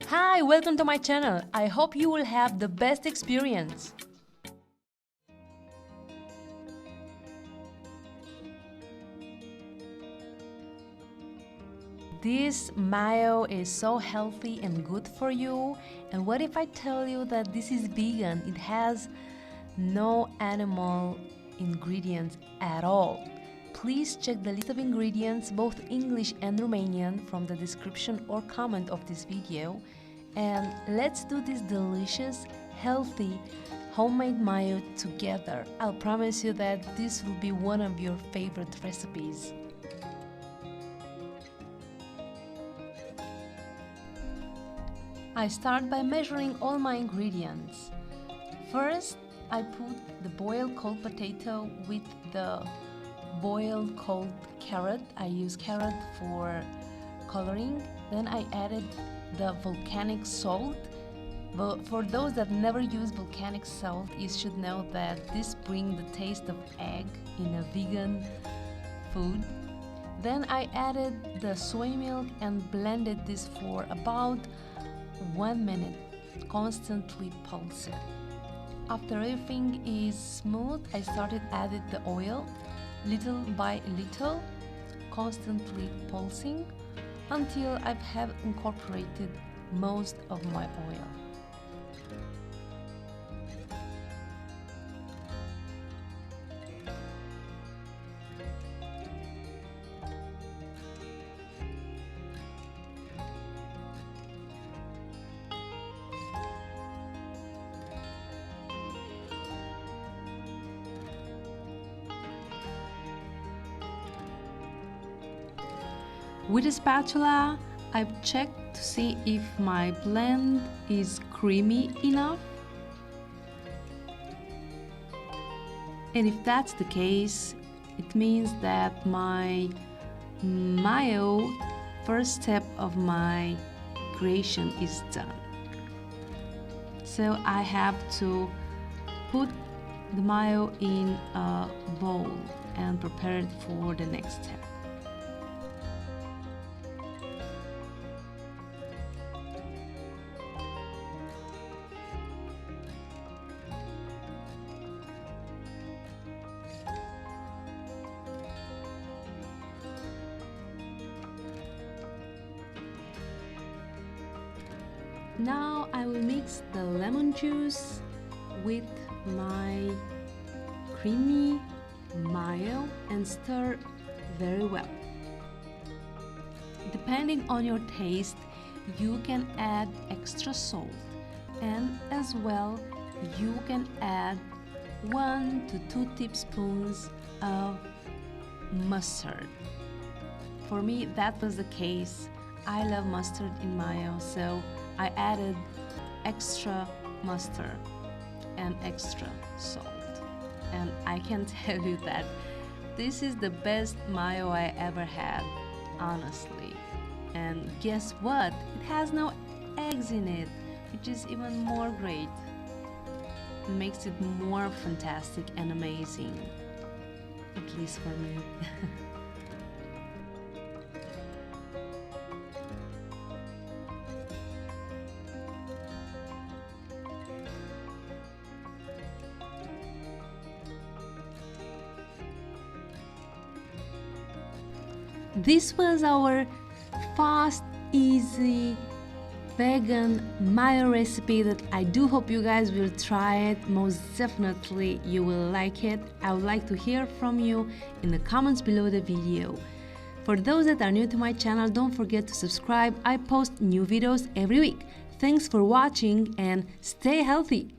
Hi, welcome to my channel. I hope you will have the best experience. This mayo is so healthy and good for you. And what if I tell you that this is vegan? It has no animal ingredients at all. Please check the list of ingredients, both English and Romanian, from the description or comment of this video. And let's do this delicious, healthy, homemade mayo together. I'll promise you that this will be one of your favorite recipes. I start by measuring all my ingredients. First, I put the boiled cold potato with the boiled cold carrot. I use carrot for coloring. Then I added the volcanic salt. But for those that never use volcanic salt, you should know that this brings the taste of egg in a vegan food. Then I added the soy milk and blended this for about 1 minute, constantly pulse it. After everything is smooth, I started adding the oil, little by little, constantly pulsing until I have incorporated most of my oil. With a spatula, I've checked to see if my blend is creamy enough. And if that's the case, it means that my mayo, first step of my creation, is done. So I have to put the mayo in a bowl and prepare it for the next step. Now I will mix the lemon juice with my creamy mayo and stir very well. Depending on your taste, you can add extra salt, and as well you can add 1 to 2 tablespoons of mustard. For me, that was the case. I love mustard in mayo, so I added extra mustard and extra salt. And I can tell you that this is the best mayo I ever had, honestly. And guess what? It has no eggs in it, which is even more great. It makes it more fantastic and amazing, at least for me. This was our fast, easy, vegan mayo recipe that I do hope you guys will try it. Most definitely you will like it. I would like to hear from you in the comments below the video. For those that are new to my channel, don't forget to subscribe. I post new videos every week. Thanks for watching and stay healthy!